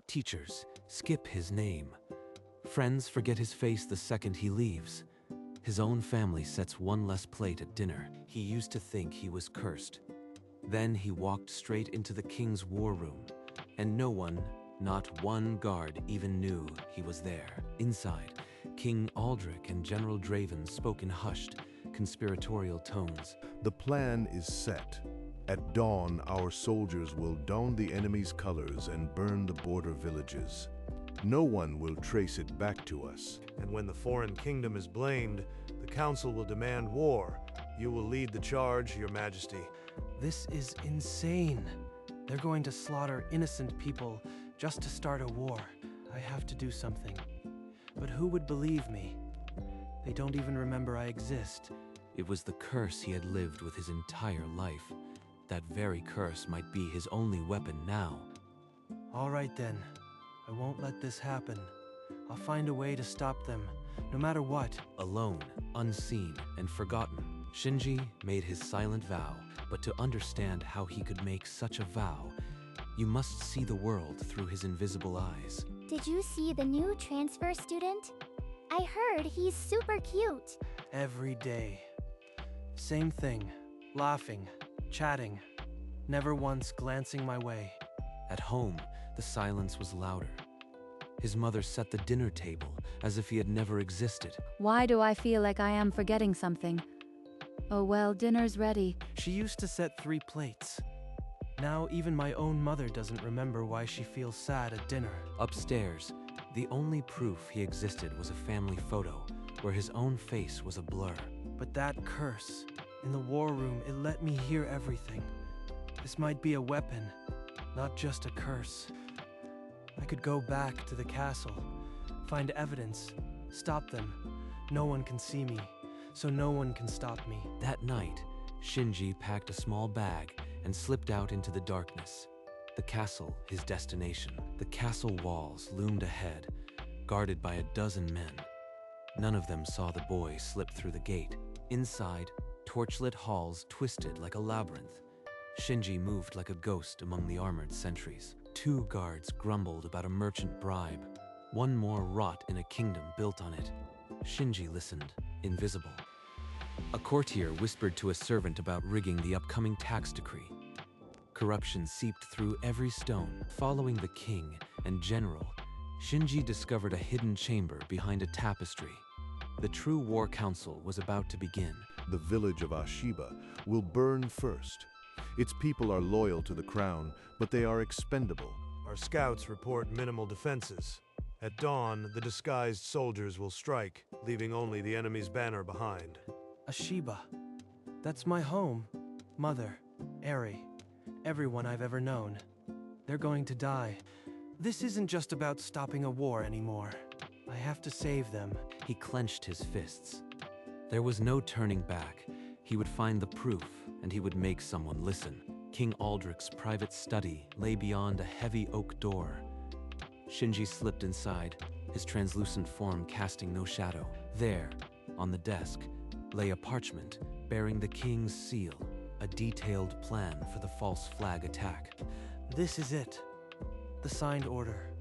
Teachers skip his name. Friends forget his face the second he leaves. His own family sets one less plate at dinner. He used to think he was cursed. Then he walked straight into the king's war room, and no one, not one guard, even knew he was there. Inside, King Aldrich and General Draven spoke in hushed, conspiratorial tones. The plan is set. At dawn, our soldiers will don the enemy's colors and burn the border villages. No one will trace it back to us. And when the foreign kingdom is blamed, the council will demand war. You will lead the charge, Your Majesty. This is insane. They're going to slaughter innocent people just to start a war. I have to do something. But who would believe me? They don't even remember I exist. It was the curse he had lived with his entire life. That very curse might be his only weapon now. All right then. I won't let this happen. I'll find a way to stop them, no matter what. Alone, unseen, and forgotten, Shinji made his silent vow. But to understand how he could make such a vow, you must see the world through his invisible eyes. Did you see the new transfer student? I heard he's super cute. Every day. Same thing. Laughing, chatting, never once glancing my way. At home, the silence was louder. His mother set the dinner table as if he had never existed. Why do I feel like I am forgetting something? Oh well, dinner's ready. She used to set 3 plates. Now even my own mother doesn't remember why she feels sad at dinner. Upstairs, the only proof he existed was a family photo where his own face was a blur. But that curse, in the war room, it let me hear everything. This might be a weapon, not just a curse. I could go back to the castle, find evidence, stop them. No one can see me, so no one can stop me. That night, Shinji packed a small bag and slipped out into the darkness. The castle, his destination. The castle walls loomed ahead, guarded by a dozen men. None of them saw the boy slip through the gate. Inside, torchlit halls twisted like a labyrinth. Shinji moved like a ghost among the armored sentries. 2 guards grumbled about a merchant bribe. One more rot in a kingdom built on it. Shinji listened, invisible. A courtier whispered to a servant about rigging the upcoming tax decree. Corruption seeped through every stone. Following the king and general, Shinji discovered a hidden chamber behind a tapestry. The true war council was about to begin. The village of Ashiba will burn first. Its people are loyal to the crown, but they are expendable. Our scouts report minimal defenses. At dawn, the disguised soldiers will strike, leaving only the enemy's banner behind. Ashiba. That's my home. Mother, Eri, everyone I've ever known. They're going to die. This isn't just about stopping a war anymore. I have to save them. He clenched his fists. There was no turning back. He would find the proof, and he would make someone listen. King Aldrich's private study lay beyond a heavy oak door. Shinji slipped inside, his translucent form casting no shadow. There, on the desk, lay a parchment bearing the king's seal, a detailed plan for the false flag attack. This is it. The signed order.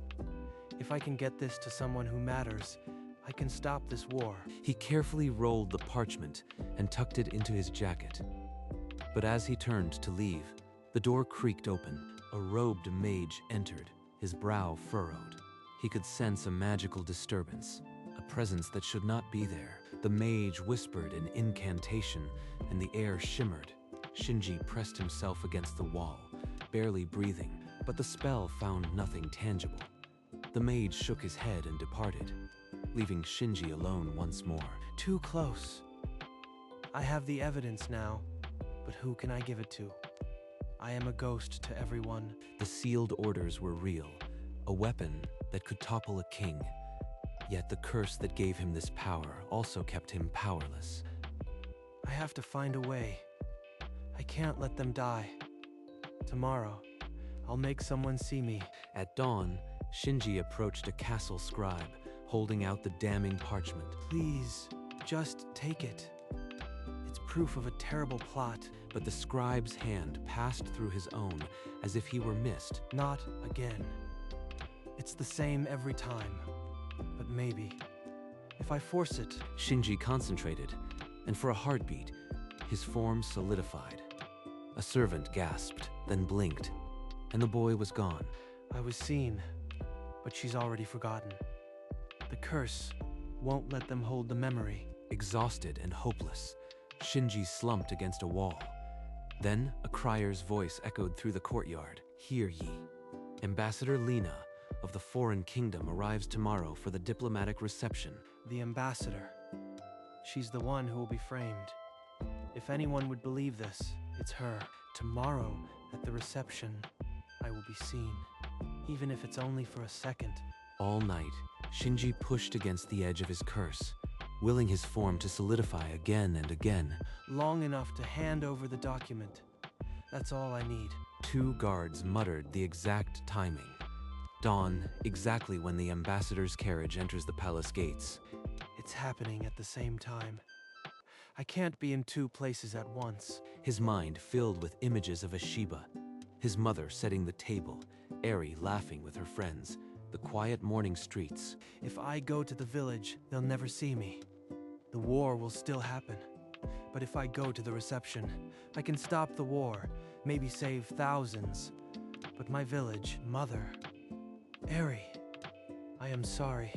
If I can get this to someone who matters, I can stop this war. He carefully rolled the parchment and tucked it into his jacket. But as he turned to leave, the door creaked open. A robed mage entered, his brow furrowed. He could sense a magical disturbance, a presence that should not be there. The mage whispered an incantation, and the air shimmered. Shinji pressed himself against the wall, barely breathing, but the spell found nothing tangible. The mage shook his head and departed, leaving Shinji alone once more. Too close. I have the evidence now, but who can I give it to? I am a ghost to everyone. The sealed orders were real, a weapon that could topple a king. Yet the curse that gave him this power also kept him powerless. I have to find a way. I can't let them die. Tomorrow, I'll make someone see me. At dawn, Shinji approached a castle scribe, holding out the damning parchment. Please, just take it. It's proof of a terrible plot. But the scribe's hand passed through his own as if he were missed. Not again. It's It's the same every time. But maybe, if I force it, Shinji concentrated, and for a heartbeat, his form solidified. A servant gasped, then blinked, and the boy was gone. I was seen, but she's already forgotten. The curse won't let them hold the memory. Exhausted and hopeless, Shinji slumped against a wall. Then a crier's voice echoed through the courtyard. Hear ye. Ambassador Lina of the foreign kingdom arrives tomorrow for the diplomatic reception. The ambassador. She's the one who will be framed. If anyone would believe this, it's her. Tomorrow, at the reception, I will be seen. Even if it's only for a second. All night, Shinji pushed against the edge of his curse, willing his form to solidify again and again. Long enough to hand over the document. That's all I need. 2 guards muttered the exact timing. Dawn, exactly when the ambassador's carriage enters the palace gates. It's happening at the same time. I can't be in 2 places at once. His mind filled with images of Ashiba, his mother setting the table, Eri laughing with her friends, the quiet morning streets. If I go to the village, they'll never see me. The war will still happen. But if I go to the reception, I can stop the war, maybe save thousands. But my village, mother, Eri, I am sorry.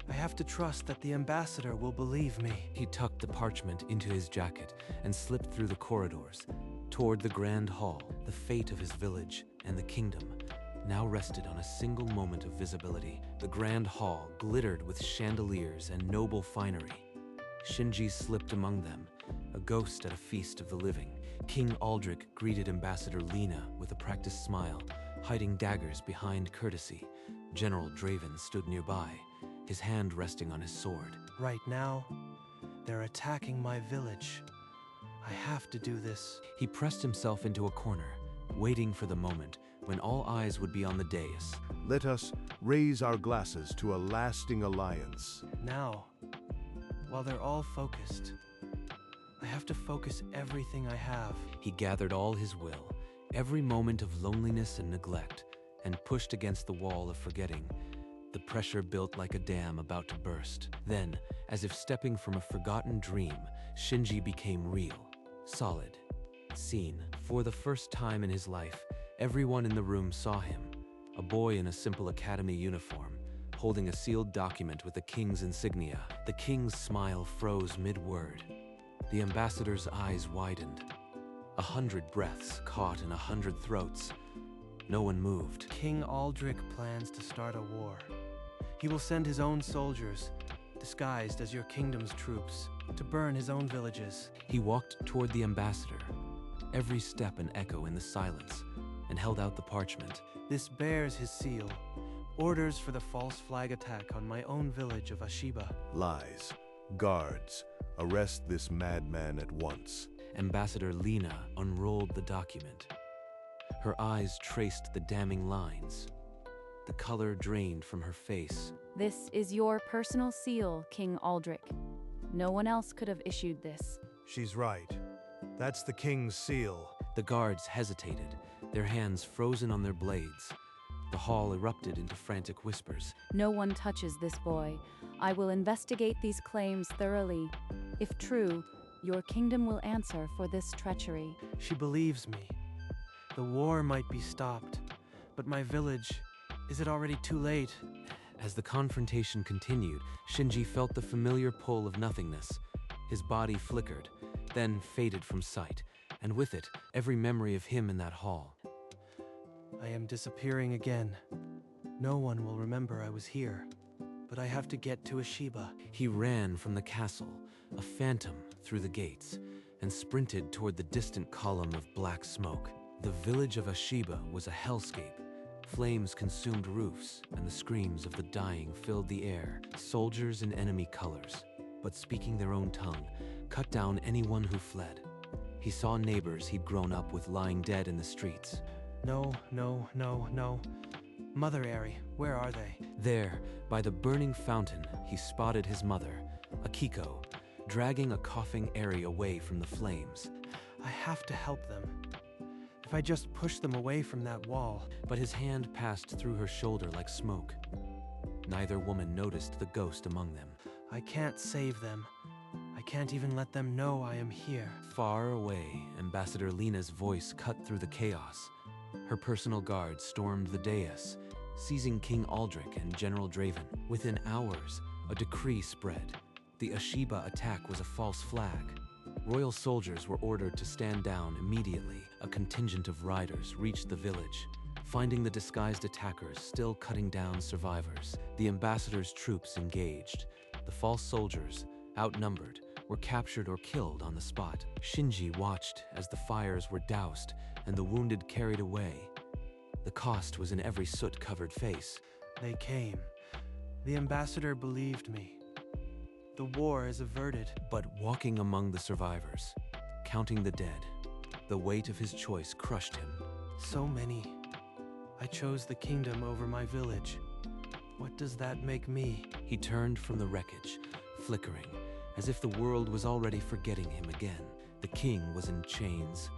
I have to trust that the ambassador will believe me. He tucked the parchment into his jacket and slipped through the corridors, toward the grand hall. The fate of his village and the kingdom now rested on a single moment of visibility. The grand hall glittered with chandeliers and noble finery. Shinji slipped among them, a ghost at a feast of the living. King Aldrich greeted Ambassador Lina with a practiced smile, hiding daggers behind courtesy. General Draven stood nearby, his hand resting on his sword. Right now, they're attacking my village. I have to do this. He pressed himself into a corner, waiting for the moment when all eyes would be on the dais. Let us raise our glasses to a lasting alliance. Now, while they're all focused, I have to focus everything I have. He gathered all his will, every moment of loneliness and neglect, and pushed against the wall of forgetting. The pressure built like a dam about to burst. Then, as if stepping from a forgotten dream, Shinji became real, solid, seen. For the first time in his life, everyone in the room saw him, a boy in a simple academy uniform, holding a sealed document with the king's insignia. The king's smile froze mid-word. The ambassador's eyes widened. 100 breaths caught in 100 throats. No one moved. King Aldrich plans to start a war. He will send his own soldiers, disguised as your kingdom's troops, to burn his own villages. He walked toward the ambassador, every step an echo in the silence, and held out the parchment. This bears his seal. Orders for the false flag attack on my own village of Ashiba. Lies. Guards, arrest this madman at once. Ambassador Lina unrolled the document. Her eyes traced the damning lines. The color drained from her face. This is your personal seal, King Aldrich. No one else could have issued this. She's right. That's the king's seal. The guards hesitated, their hands frozen on their blades. The hall erupted into frantic whispers. No one touches this boy. I will investigate these claims thoroughly. If true, your kingdom will answer for this treachery. She believes me. The war might be stopped, but my village, is it already too late? As the confrontation continued, Shinji felt the familiar pull of nothingness. His body flickered, then faded from sight, and with it, every memory of him in that hall. I am disappearing again. No one will remember I was here, but I have to get to Ashiba. He ran from the castle, a phantom through the gates, and sprinted toward the distant column of black smoke. The village of Ashiba was a hellscape. Flames consumed roofs, and the screams of the dying filled the air. Soldiers in enemy colors, but speaking their own tongue, cut down anyone who fled. He saw neighbors he'd grown up with lying dead in the streets. No. Mother Eri, where are they? There, by the burning fountain, he spotted his mother, Akiko, dragging a coughing Eri away from the flames. I have to help them. If I just push them away from that wall. But his hand passed through her shoulder like smoke. Neither woman noticed the ghost among them. I can't save them. I can't even let them know I am here. Far away, Ambassador Lena's voice cut through the chaos. Her personal guard stormed the dais, seizing King Aldrich and General Draven. Within hours, a decree spread. The Ashiba attack was a false flag. Royal soldiers were ordered to stand down immediately. A contingent of riders reached the village, finding the disguised attackers still cutting down survivors. The ambassador's troops engaged. The false soldiers, outnumbered, were captured or killed on the spot. Shinji watched as the fires were doused and the wounded carried away. The cost was in every soot-covered face. They came. The ambassador believed me. The war is averted. But walking among the survivors, counting the dead, the weight of his choice crushed him. So many. I chose the kingdom over my village. What does that make me? He turned from the wreckage, flickering, as if the world was already forgetting him again. The king was in chains.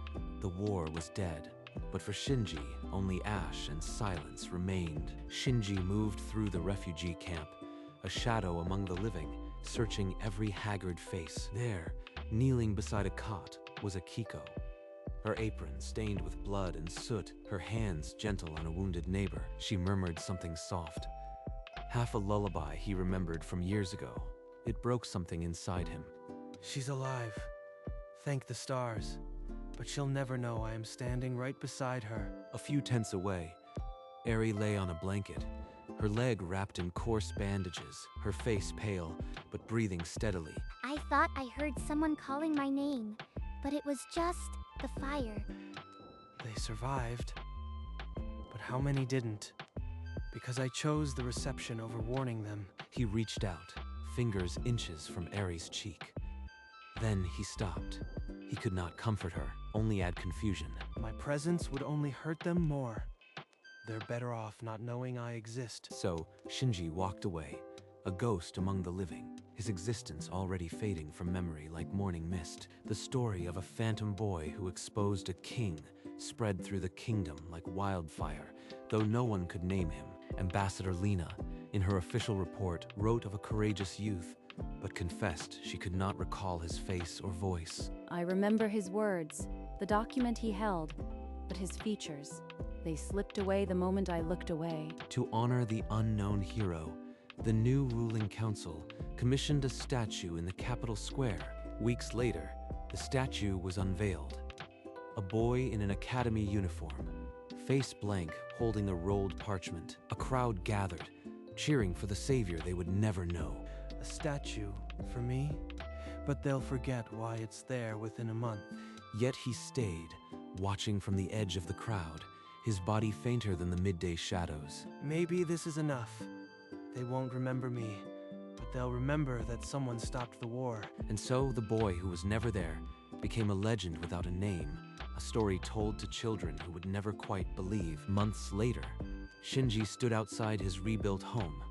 The war was dead. But for Shinji, only ash and silence remained. Shinji moved through the refugee camp, a shadow among the living, searching every haggard face. There, kneeling beside a cot, was Akiko. Her apron stained with blood and soot, her hands gentle on a wounded neighbor. She murmured something soft. Half a lullaby he remembered from years ago. It broke something inside him. She's alive. Thank the stars. But she'll never know I am standing right beside her. A few tents away, Eri lay on a blanket, her leg wrapped in coarse bandages, her face pale, but breathing steadily. I thought I heard someone calling my name, but it was just the fire. They survived. But how many didn't? Because I chose the reception over warning them. He reached out, fingers inches from Eri's cheek. Then he stopped. He could not comfort her, only add confusion. My presence would only hurt them more. They're better off not knowing I exist. So, Shinji walked away, a ghost among the living, his existence already fading from memory like morning mist. The story of a phantom boy who exposed a king spread through the kingdom like wildfire, though no one could name him. Ambassador Lena, in her official report, wrote of a courageous youth, but confessed she could not recall his face or voice. I remember his words, the document he held, but his features. They slipped away the moment I looked away. To honor the unknown hero, the new ruling council commissioned a statue in the capital square. Weeks later, the statue was unveiled. A boy in an academy uniform, face blank, holding a rolled parchment. A crowd gathered, cheering for the savior they would never know. A statue for me? But they'll forget why it's there within a month. Yet he stayed, watching from the edge of the crowd, his body fainter than the midday shadows. Maybe this is enough. They won't remember me, but they'll remember that someone stopped the war. And so the boy who was never there became a legend without a name, a story told to children who would never quite believe. Months later, Shinji stood outside his rebuilt home.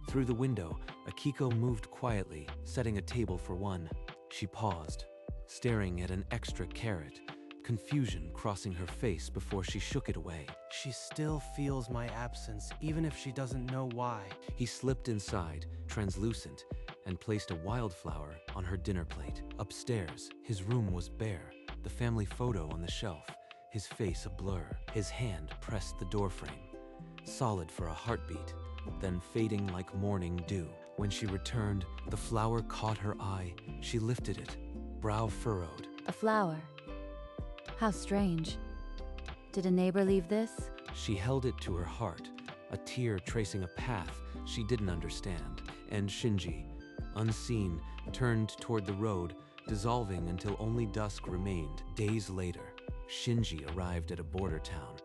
Through the window, Akiko moved quietly, setting a table for one. She paused, staring at an extra carrot, confusion crossing her face before she shook it away. She still feels my absence, even if she doesn't know why. He slipped inside, translucent, and placed a wildflower on her dinner plate. Upstairs, his room was bare, the family photo on the shelf, his face a blur. His hand pressed the doorframe, solid for a heartbeat, then fading like morning dew. When she returned, the flower caught her eye. She lifted it, brow furrowed. A flower. How strange. Did a neighbor leave this? She held it to her heart, a tear tracing a path she didn't understand. And Shinji, unseen, turned toward the road, dissolving until only dusk remained. Days later, Shinji arrived at a border town,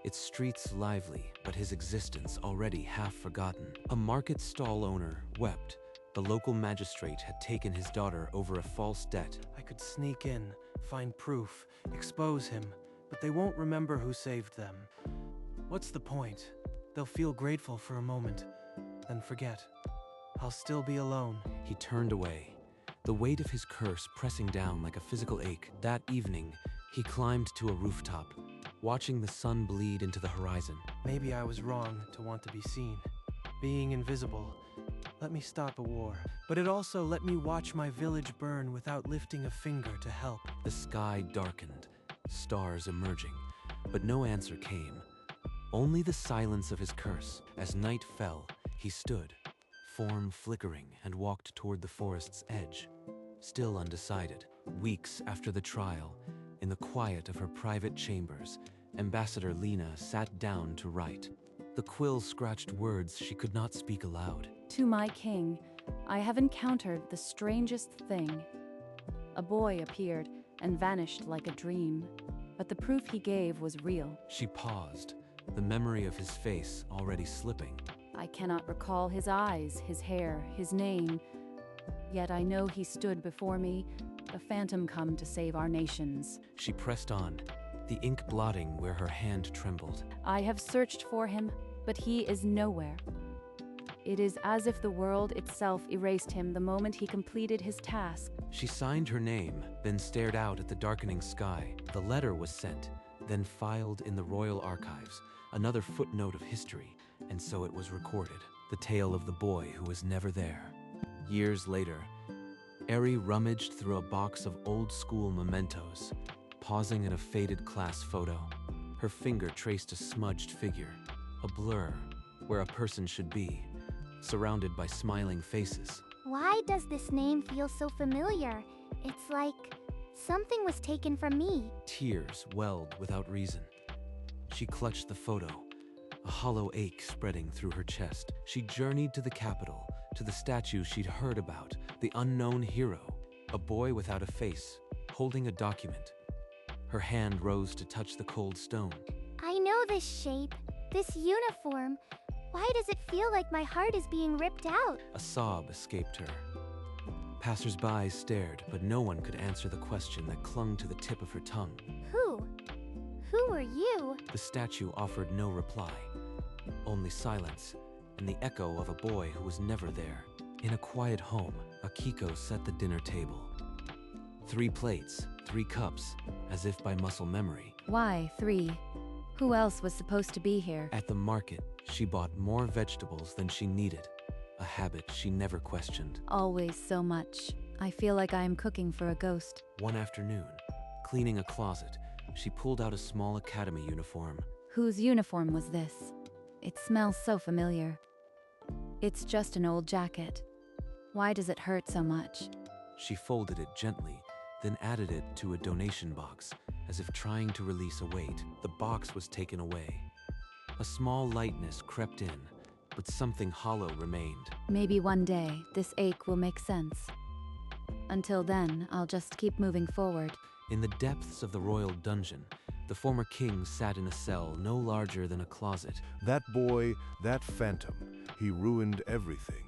its streets lively, but his existence already half forgotten. A market stall owner wept. The local magistrate had taken his daughter over a false debt. I could sneak in, find proof, expose him, but they won't remember who saved them. What's the point? They'll feel grateful for a moment, then forget. I'll still be alone. He turned away, the weight of his curse pressing down like a physical ache. That evening, he climbed to a rooftop, watching the sun bleed into the horizon. Maybe I was wrong to want to be seen. Being invisible let me stop a war, but it also let me watch my village burn without lifting a finger to help. The sky darkened, stars emerging, but no answer came. Only the silence of his curse. As night fell, he stood, form flickering, and walked toward the forest's edge, still undecided. Weeks after the trial, in the quiet of her private chambers, Ambassador Lena sat down to write. The quill scratched words she could not speak aloud. To my king, I have encountered the strangest thing. A boy appeared and vanished like a dream, but the proof he gave was real. She paused, the memory of his face already slipping. I cannot recall his eyes, his hair, his name, yet I know he stood before me, a phantom come to save our nations. She pressed on, the ink blotting where her hand trembled. I have searched for him, but he is nowhere. It is as if the world itself erased him the moment he completed his task. She signed her name, then stared out at the darkening sky. The letter was sent, then filed in the royal archives, another footnote of history, and so it was recorded. The tale of the boy who was never there. Years later, Eri rummaged through a box of old-school mementos, pausing at a faded class photo. Her finger traced a smudged figure, a blur where a person should be, surrounded by smiling faces. Why does this name feel so familiar? It's like something was taken from me. Tears welled without reason. She clutched the photo, a hollow ache spreading through her chest. She journeyed to the capital, to the statue she'd heard about, the unknown hero, a boy without a face, holding a document. Her hand rose to touch the cold stone. I know this shape, this uniform. Why does it feel like my heart is being ripped out? A sob escaped her. Passers-by stared, but no one could answer the question that clung to the tip of her tongue. Who? Who are you? The statue offered no reply, only silence and the echo of a boy who was never there. In a quiet home, Akiko set the dinner table. 3 plates, 3 cups, as if by muscle memory. Why 3? Who else was supposed to be here? At the market, she bought more vegetables than she needed, a habit she never questioned. Always so much. I feel like I am cooking for a ghost. One afternoon, cleaning a closet, she pulled out a small academy uniform. Whose uniform was this? It smells so familiar. It's just an old jacket. Why does it hurt so much? She folded it gently, then added it to a donation box, as if trying to release a weight. The box was taken away. A small lightness crept in, but something hollow remained. Maybe one day, this ache will make sense. Until then, I'll just keep moving forward. In the depths of the royal dungeon, the former king sat in a cell no larger than a closet. That boy, that phantom, he ruined everything.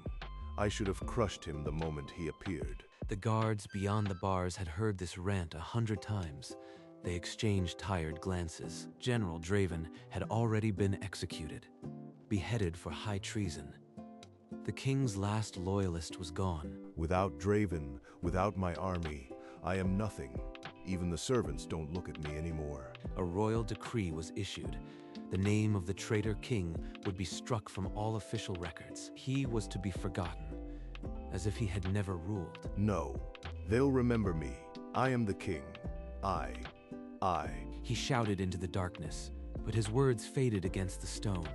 I should have crushed him the moment he appeared. The guards beyond the bars had heard this rant 100 times. They exchanged tired glances. General Draven had already been executed, beheaded for high treason. The king's last loyalist was gone. Without Draven, without my army, I am nothing. Even the servants don't look at me anymore. A royal decree was issued. The name of the traitor king would be struck from all official records. He was to be forgotten, as if he had never ruled. No, they'll remember me. I am the king. I. He shouted into the darkness, but his words faded against the stone.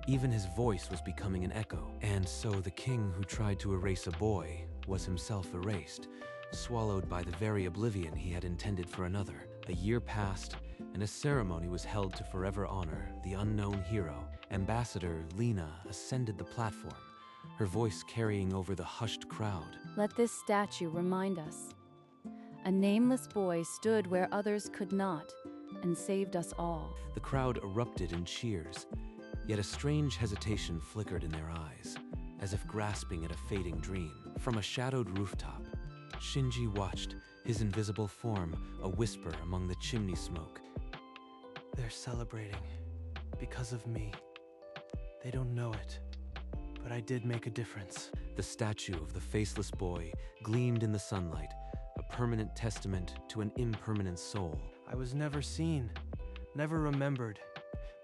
Even his voice was becoming an echo. And so the king who tried to erase a boy was himself erased, swallowed by the very oblivion he had intended for another. A year passed, and a ceremony was held to forever honor the unknown hero. Ambassador Lena ascended the platform, her voice carrying over the hushed crowd. Let this statue remind us. A nameless boy stood where others could not, and saved us all. The crowd erupted in cheers, yet a strange hesitation flickered in their eyes, as if grasping at a fading dream. From a shadowed rooftop, Shinji watched, his invisible form a whisper among the chimney smoke. They're celebrating because of me. They don't know it, but I did make a difference. The statue of the faceless boy gleamed in the sunlight, a permanent testament to an impermanent soul. I was never seen, Never remembered,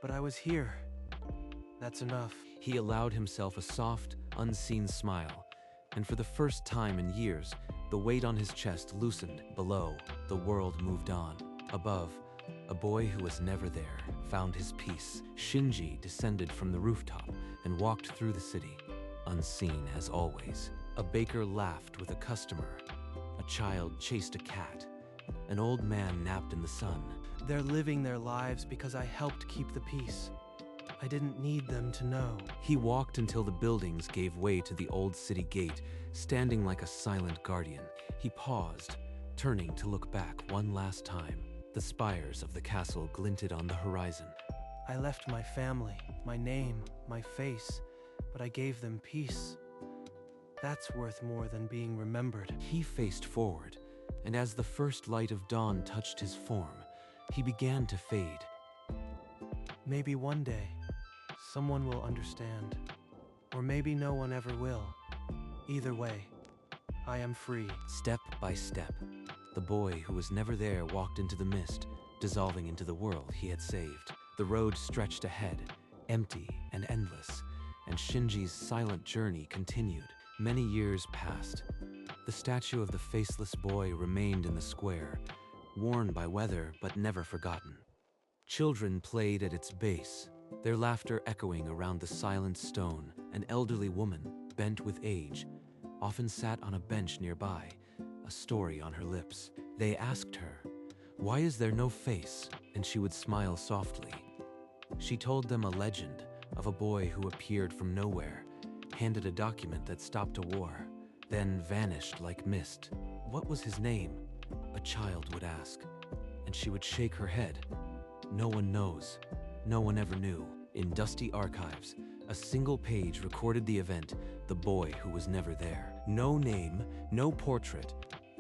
but I was here. That's enough. He allowed himself a soft, unseen smile, and for the first time in years, the weight on his chest loosened. Below, the world moved on. Above, a boy who was never there found his peace. Shinji descended from the rooftop and walked through the city, unseen as always. A baker laughed with a customer. A child chased a cat. An old man napped in the sun. They're living their lives because I helped keep the peace. I didn't need them to know. He walked until the buildings gave way to the old city gate, standing like a silent guardian. He paused, turning to look back one last time. The spires of the castle glinted on the horizon. I left my family, my name, my face, but I gave them peace. That's worth more than being remembered. He faced forward, and as the first light of dawn touched his form, he began to fade. Maybe one day, someone will understand. Or maybe no one ever will. Either way, I am free. Step by step, the boy who was never there walked into the mist, dissolving into the world he had saved. The road stretched ahead, empty and endless, and Shinji's silent journey continued. Many years passed. The statue of the faceless boy remained in the square, worn by weather but never forgotten. Children played at its base, their laughter echoing around the silent stone. An elderly woman, bent with age, often sat on a bench nearby, a story on her lips. They asked her, "Why is there no face?" And she would smile softly. She told them a legend of a boy who appeared from nowhere, handed a document that stopped a war, then vanished like mist. What was his name? A child would ask, and she would shake her head. No one knows. No one ever knew. In dusty archives, a single page recorded the event, the boy who was never there. No name, no portrait,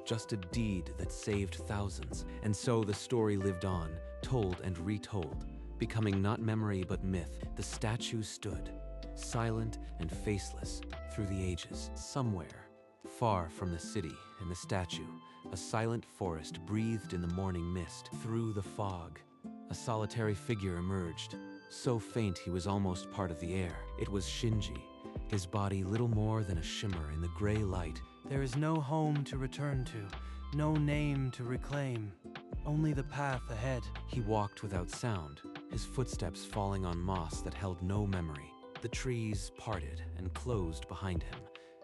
just a deed that saved thousands. And so the story lived on, told and retold, becoming not memory but myth. The statue stood, silent and faceless, through the ages. Somewhere, far from the city and the statue, a silent forest breathed in the morning mist. Through the fog, a solitary figure emerged, so faint he was almost part of the air. It was Shinji, his body little more than a shimmer in the gray light. There is no home to return to, no name to reclaim, only the path ahead. He walked without sound, his footsteps falling on moss that held no memory. The trees parted and closed behind him,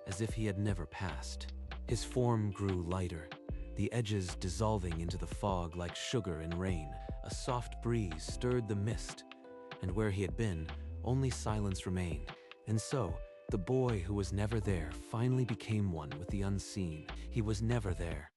as if he had never passed. His form grew lighter, the edges dissolving into the fog like sugar in rain. A soft breeze stirred the mist, and where he had been, only silence remained. And so, the boy who was never there finally became one with the unseen. He was never there,